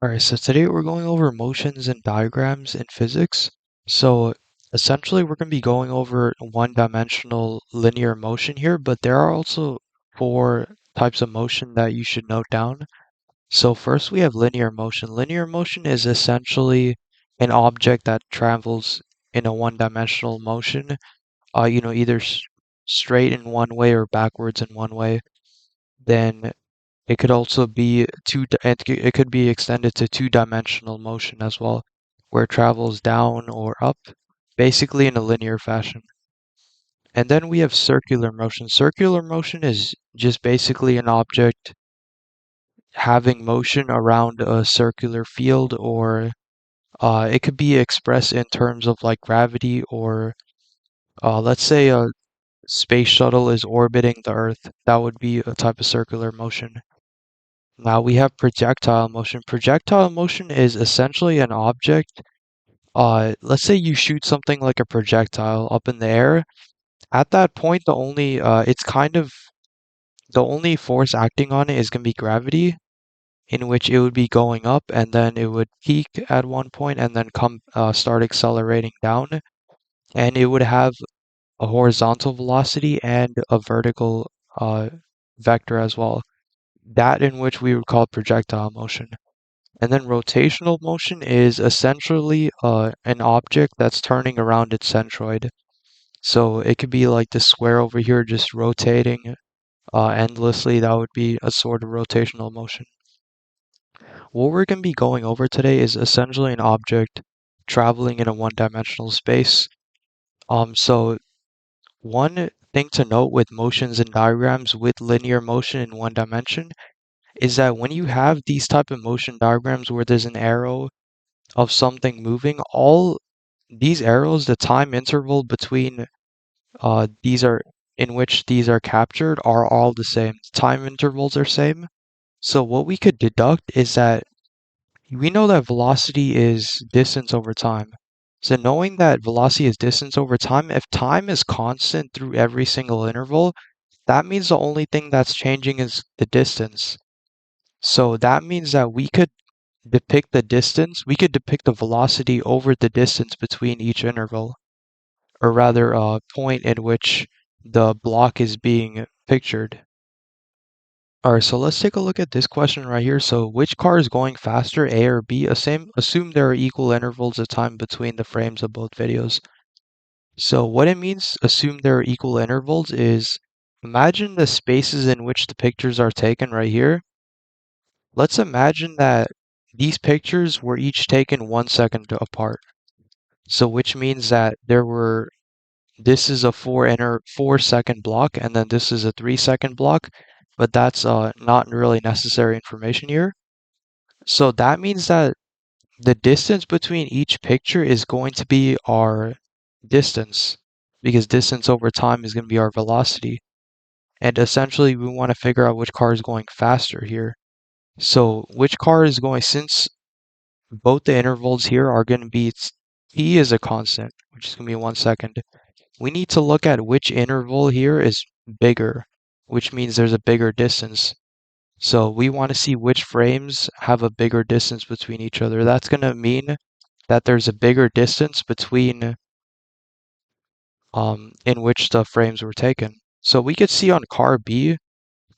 Alright, so today we're going over motions and diagrams in physics. So essentially we're going to be going over one-dimensional linear motion here, but there are also four types of motion that you should note down. So first we have linear motion. Linear motion is essentially an object that travels in a one-dimensional motion, either straight in one way or backwards in one way. Then it could also be it could be extended to two-dimensional motion as well, where it travels down or up, basically in a linear fashion. And then we have circular motion. Circular motion is just basically an object having motion around a circular field, or it could be expressed in terms of like gravity, or let's say a space shuttle is orbiting the Earth. That would be a type of circular motion. Now we have projectile motion. Projectile motion is essentially an object. Let's say you shoot something like a projectile up in the air. At that point, the only force acting on it is going to be gravity, in which it would be going up and then it would peak at one point and then start accelerating down. And it would have a horizontal velocity and a vertical vector as well. That in which we would call projectile motion. And then rotational motion is essentially an object that's turning around its centroid. So it could be like the square over here just rotating endlessly. That would be a sort of rotational motion. What we're going to be going over today is essentially an object traveling in a one-dimensional space. So one thing to note with motions and diagrams with linear motion in one dimension is that when you have these type of motion diagrams where there's an arrow of something moving, all these arrows, the time interval between these are in which these are captured are all the same. Time intervals are same. So what we could deduct is that we know that velocity is distance over time. So knowing that velocity is distance over time, if time is constant through every single interval, that means the only thing that's changing is the distance. So that means that we could depict the velocity over the distance between each interval, or rather a point in which the block is being pictured. Alright, so let's take a look at this question right here. So which car is going faster, A or B? Assume there are equal intervals of time between the frames of both videos. So what it means, assume there are equal intervals, is imagine the spaces in which the pictures are taken right here. Let's imagine that these pictures were each taken 1 second apart. So which means that this is a 4-second block, and then this is a 3-second block, but that's not really necessary information here. So that means that the distance between each picture is going to be our distance, because distance over time is going to be our velocity. And essentially we want to figure out which car is going faster here. So which car is going, since both the intervals here are going to be, t is a constant, which is going to be 1 second. We need to look at which interval here is bigger, which means there's a bigger distance. So we want to see which frames have a bigger distance between each other. That's going to mean that there's a bigger distance between in which the frames were taken. So we could see on car B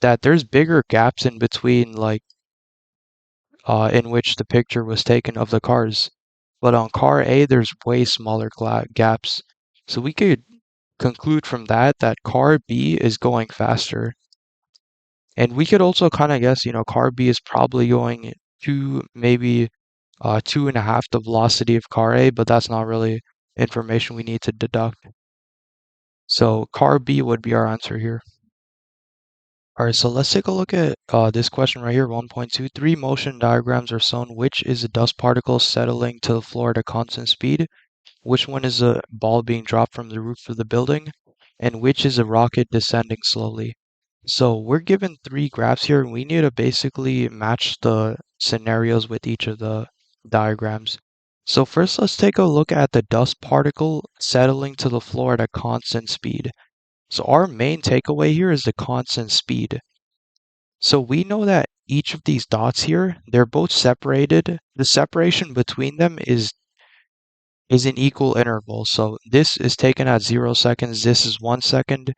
that there's bigger gaps in between, like in which the picture was taken of the cars. But on car A, there's way smaller gaps. So we could conclude from that that car B is going faster. And we could also kind of guess, car B is probably going maybe 2.5 the velocity of car A, but that's not really information we need to deduct. So car B would be our answer here. All right, so let's take a look at this question right here, 1.2. Three motion diagrams are shown. Which is a dust particle settling to the floor at a constant speed? Which one is a ball being dropped from the roof of the building? And which is a rocket descending slowly? So we're given three graphs here, and we need to basically match the scenarios with each of the diagrams. So first, let's take a look at the dust particle settling to the floor at a constant speed. So our main takeaway here is the constant speed. So we know that each of these dots here, they're both separated. The separation between them is an equal interval. So this is taken at 0 seconds, this is 1 second,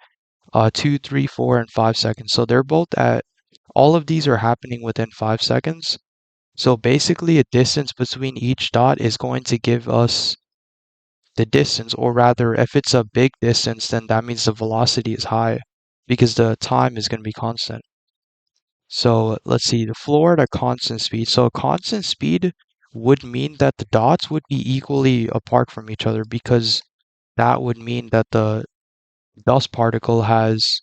2, 3, 4, and 5 seconds. So they're both at, all of these are happening within 5 seconds. So basically a distance between each dot is going to give us the distance, or rather, if it's a big distance, then that means the velocity is high because the time is going to be constant. So let's see, the floor at a constant speed. So a constant speed would mean that the dots would be equally apart from each other, because that would mean that the dust particle has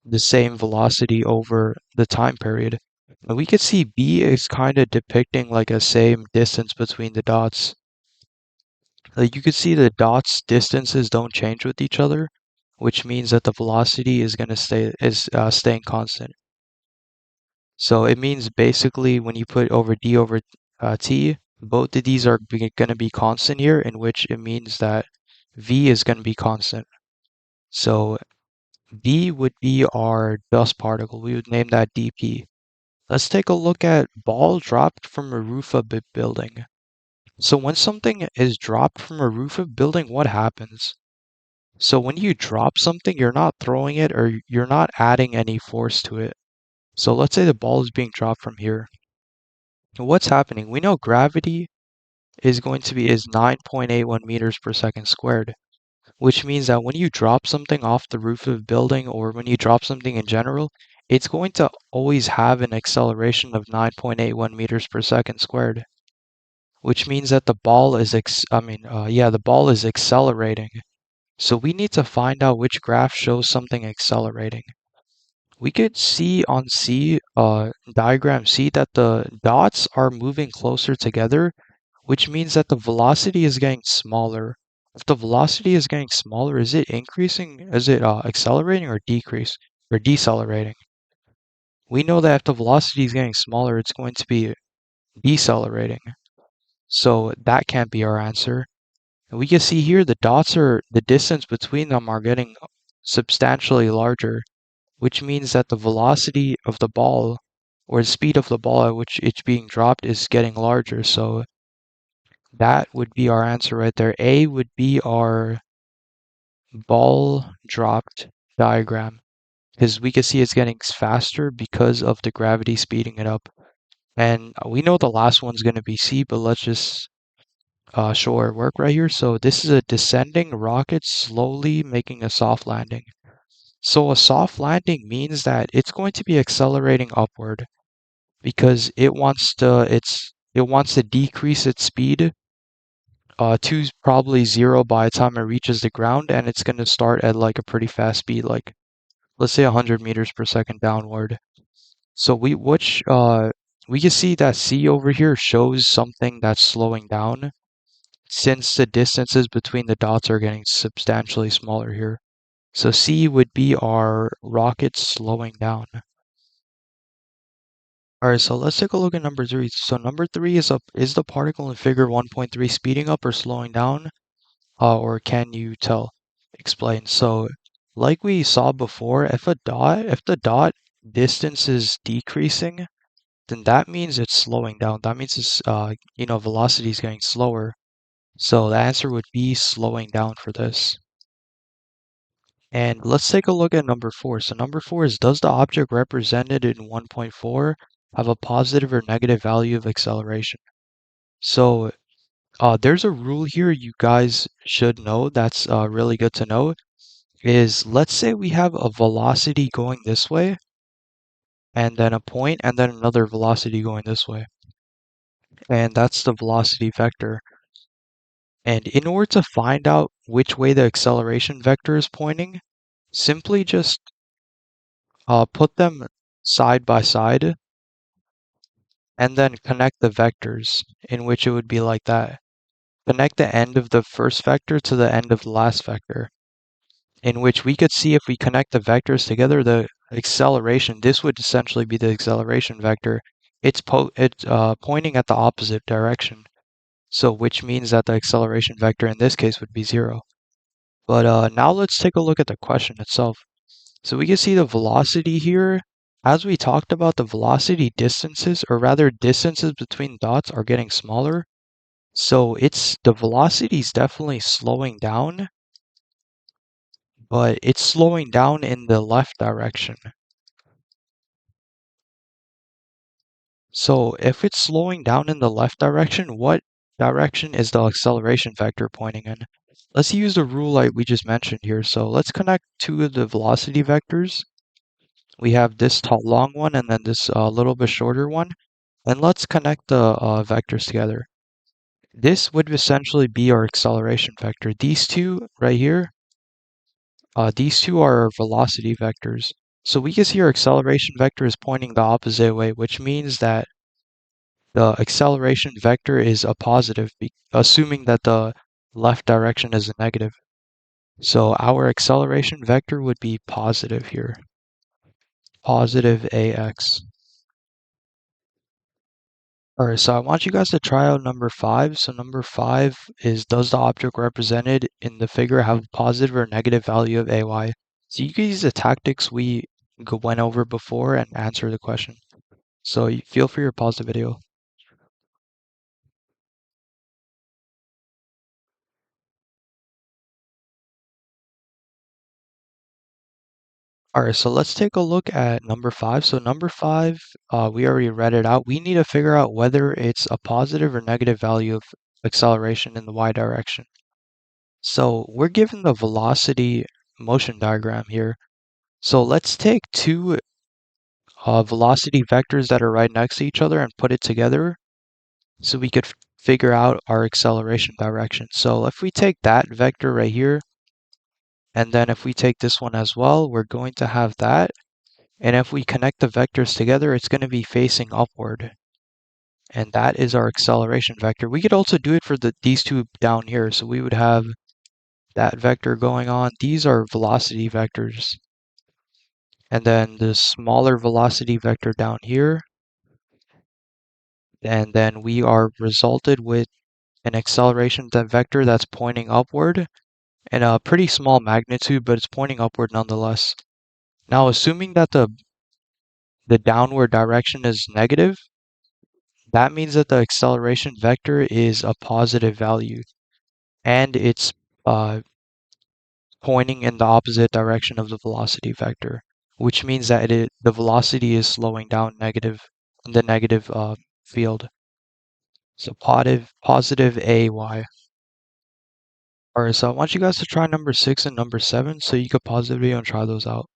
the same velocity over the time period. And we could see B is kind of depicting like a same distance between the dots. Like you could see the dots distances don't change with each other, which means that the velocity is going to staying constant. So it means basically when you put over d over t, both of these are going to be constant here, in which it means that v is going to be constant. So d would be our dust particle. We would name that dp. Let's take a look at ball dropped from a roof of a building. So when something is dropped from a roof of a building, what happens? So when you drop something, you're not throwing it, or you're not adding any force to it. So let's say the ball is being dropped from here. What's happening? We know gravity is 9.81 meters per second squared, which means that when you drop something off the roof of a building, or when you drop something in general, it's going to always have an acceleration of 9.81 meters per second squared, which means that the ball is the ball is accelerating. So we need to find out which graph shows something accelerating. We could see on diagram C, that the dots are moving closer together, which means that the velocity is getting smaller. If the velocity is getting smaller, is it increasing? Is it accelerating or decelerating? We know that if the velocity is getting smaller, it's going to be decelerating. So that can't be our answer. And we can see here the distance between them are getting substantially larger, which means that the velocity of the ball, or the speed of the ball at which it's being dropped, is getting larger. So that would be our answer right there. A would be our ball dropped diagram, because we can see it's getting faster because of the gravity speeding it up. And we know the last one's going to be C, but let's just show our work right here. So this is a descending rocket slowly making a soft landing. So a soft landing means that it's going to be accelerating upward, because it wants to decrease its speed to probably 0 by the time it reaches the ground, and it's going to start at like a pretty fast speed, like let's say 100 meters per second downward. So we can see that C over here shows something that's slowing down, since the distances between the dots are getting substantially smaller here. So C would be our rocket slowing down. Alright, so let's take a look at number 3. So number 3 is the particle in figure 1.3 speeding up or slowing down? Or can you tell? Explain. So like we saw before, if the dot distance is decreasing, then that means it's slowing down. That means its velocity is getting slower. So the answer would be slowing down for this. And let's take a look at number 4. So number 4 is, does the object represented in 1.4 have a positive or negative value of acceleration? So there's a rule here you guys should know that's really good to know. Is, let's say we have a velocity going this way, and then a point, and then another velocity going this way. And that's the velocity vector. And in order to find out which way the acceleration vector is pointing, simply just put them side by side, and then connect the vectors, in which it would be like that. Connect the end of the first vector to the end of the last vector, in which we could see, if we connect the vectors together, the acceleration, this would essentially be the acceleration vector. It's pointing at the opposite direction. So which means that the acceleration vector in this case would be 0. But now let's take a look at the question itself. So we can see the velocity here as we talked about, the velocity distances, or rather distances between dots, are getting smaller. So the velocity is definitely slowing down, but it's slowing down in the left direction. So if it's slowing down in the left direction, what direction is the acceleration vector pointing in? Let's use the rule like we just mentioned here. So let's connect two of the velocity vectors. We have this tall, long one and then this little bit shorter one. And let's connect the vectors together. This would essentially be our acceleration vector. These two right here, these two are our velocity vectors. So we can see our acceleration vector is pointing the opposite way, which means that the acceleration vector is a positive, assuming that the left direction is a negative. So our acceleration vector would be positive here, positive ax. All right, so I want you guys to try out number 5. So number 5 is, does the object represented in the figure have a positive or negative value of ay? So you can use the tactics we went over before and answer the question. So feel free to pause the video. All right, so let's take a look at number 5. So number 5, we already read it out. We need to figure out whether it's a positive or negative value of acceleration in the y direction. So we're given the velocity motion diagram here. So let's take two velocity vectors that are right next to each other and put it together so we could figure out our acceleration direction. So if we take that vector right here, and then if we take this one as well, we're going to have that. And if we connect the vectors together, it's going to be facing upward. And that is our acceleration vector. We could also do it for these two down here. So we would have that vector going on. These are velocity vectors. And then the smaller velocity vector down here. And then we are resulted with an acceleration vector that's pointing upward and a pretty small magnitude, but it's pointing upward nonetheless. Now, assuming that the downward direction is negative, that means that the acceleration vector is a positive value and it's uh, pointing in the opposite direction of the velocity vector, which means that the velocity is slowing down in the negative field. So positive AY. Alright, so I want you guys to try number 6 and number 7 so you could pause the video and try those out.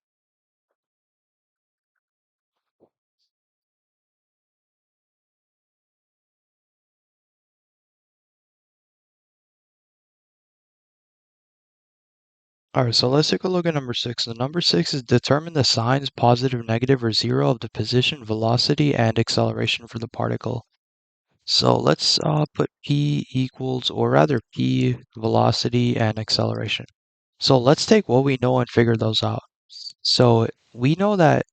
Alright, so let's take a look at number 6. The number 6 is determine the signs positive, negative, or zero of the position, velocity, and acceleration for the particle. So let's put p equals, or rather p, velocity, and acceleration. So let's take what we know and figure those out. So we know that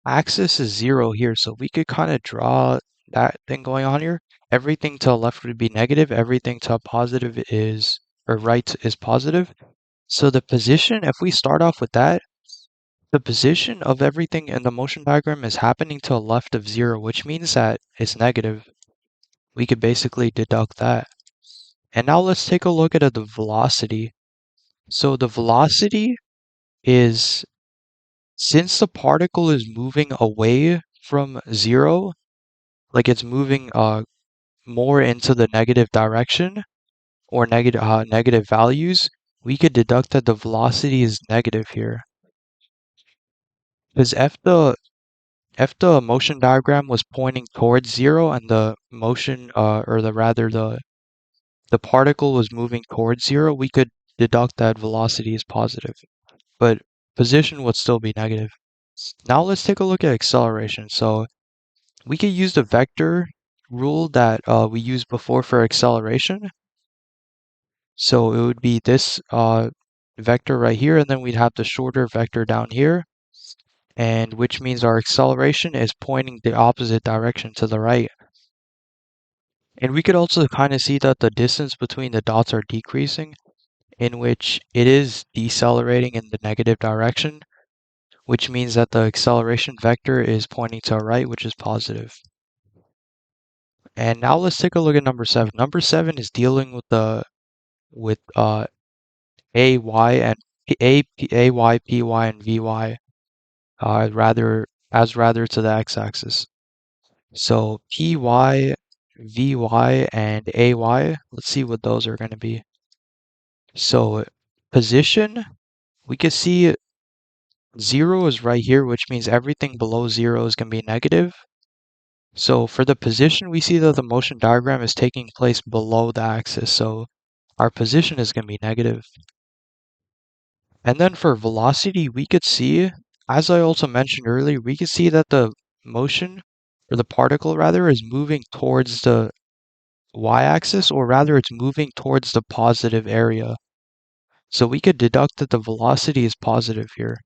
axis is 0 here, so we could kind of draw that thing going on here. Everything to the left would be negative, everything to positive is, or right is positive. So the position, if we start off with that, the position of everything in the motion diagram is happening to the left of 0, which means that it's negative. We could basically deduct that. And now let's take a look at the velocity. So the velocity is, since the particle is moving away from 0, like it's moving more into the negative direction or negative values, we could deduct that the velocity is negative here. Because if the motion diagram was pointing towards 0 and the motion, or the particle was moving towards 0, we could deduct that velocity is positive, but position would still be negative. Now let's take a look at acceleration. So we could use the vector rule that we used before for acceleration. So it would be this vector right here, and then we'd have the shorter vector down here, and which means our acceleration is pointing the opposite direction to the right. And we could also kind of see that the distance between the dots are decreasing, in which it is decelerating in the negative direction, which means that the acceleration vector is pointing to right, which is positive. And now let's take a look at number 7. Number 7 is dealing with a y and a y p y and v y rather to the x-axis. So py, vy, and ay. Let's see what those are going to be. So position, we can see 0 is right here, which means everything below 0 is going to be negative. So for the position, we see that the motion diagram is taking place below the axis. So our position is going to be negative. And then for velocity, we could see, as I also mentioned earlier, we could see that the motion, or the particle rather, is moving towards the y-axis, or rather it's moving towards the positive area. So we could deduct that the velocity is positive here.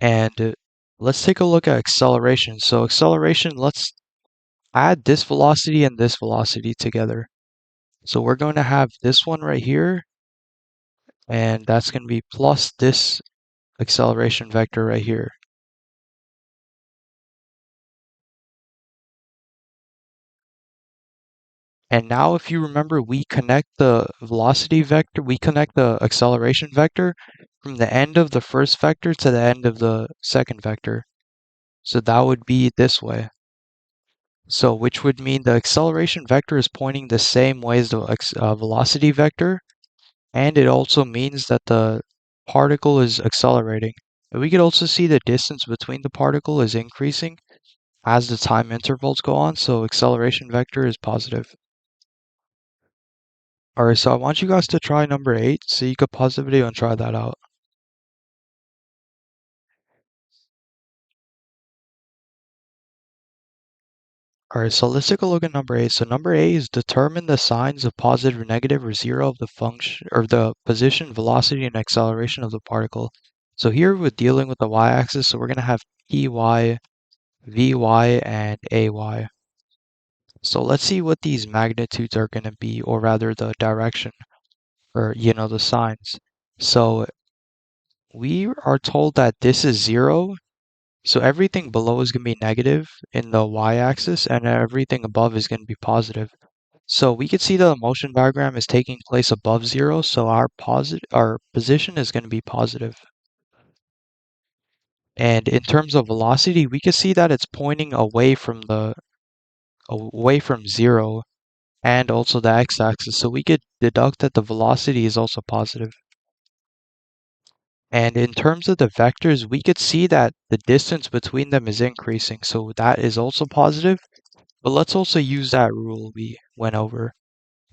And let's take a look at acceleration. So acceleration, let's add this velocity and this velocity together. So we're going to have this one right here, and that's going to be plus this acceleration vector right here. And now if you remember, we connect the velocity vector, we connect the acceleration vector from the end of the first vector to the end of the second vector. So that would be this way. So which would mean the acceleration vector is pointing the same way as the velocity vector, and it also means that the particle is accelerating. But we could also see the distance between the particle is increasing as the time intervals go on, so acceleration vector is positive. Alright, so I want you guys to try number 8, so you could pause the video and try that out. Alright, so let's take a look at number 8. So number 8 is determine the signs of positive or negative or zero of the function or the position, velocity, and acceleration of the particle. So here we're dealing with the y-axis, so we're going to have py, vy, and ay. So let's see what these magnitudes are going to be, or rather the direction, or the signs. So we are told that this is 0. So everything below is going to be negative in the y-axis, and everything above is going to be positive. So we can see the motion diagram is taking place above 0, so our position is going to be positive. And in terms of velocity, we can see that it's pointing away from 0 and also the x-axis. So we could deduct that the velocity is also positive. And in terms of the vectors, we could see that the distance between them is increasing, so that is also positive. But let's also use that rule we went over.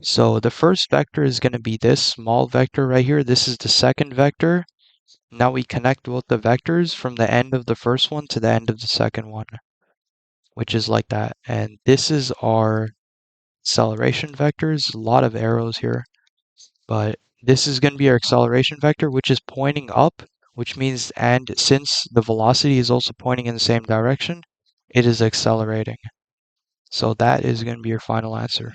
So the first vector is going to be this small vector right here. This is the second vector. Now we connect both the vectors from the end of the first one to the end of the second one, which is like that. And this is our acceleration vectors. A lot of arrows here. But this is going to be our acceleration vector, which is pointing up, which means, and since the velocity is also pointing in the same direction, it is accelerating. So that is going to be your final answer.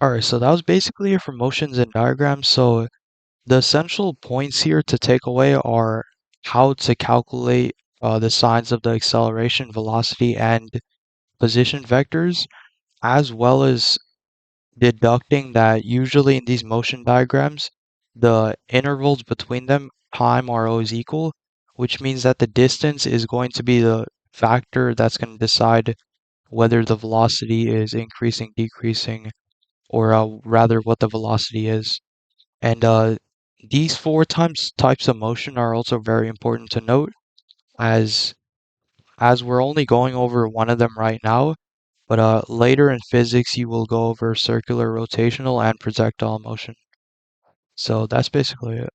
Alright, so that was basically it for motions and diagrams. So the essential points here to take away are how to calculate the signs of the acceleration, velocity, and position vectors, as well as deducting that usually in these motion diagrams, the intervals between them, time, are always equal, which means that the distance is going to be the factor that's going to decide whether the velocity is increasing, decreasing, or rather what the velocity is. And these four types of motion are also very important to note, as we're only going over one of them right now, but later in physics you will go over circular, rotational, and projectile motion. So that's basically it.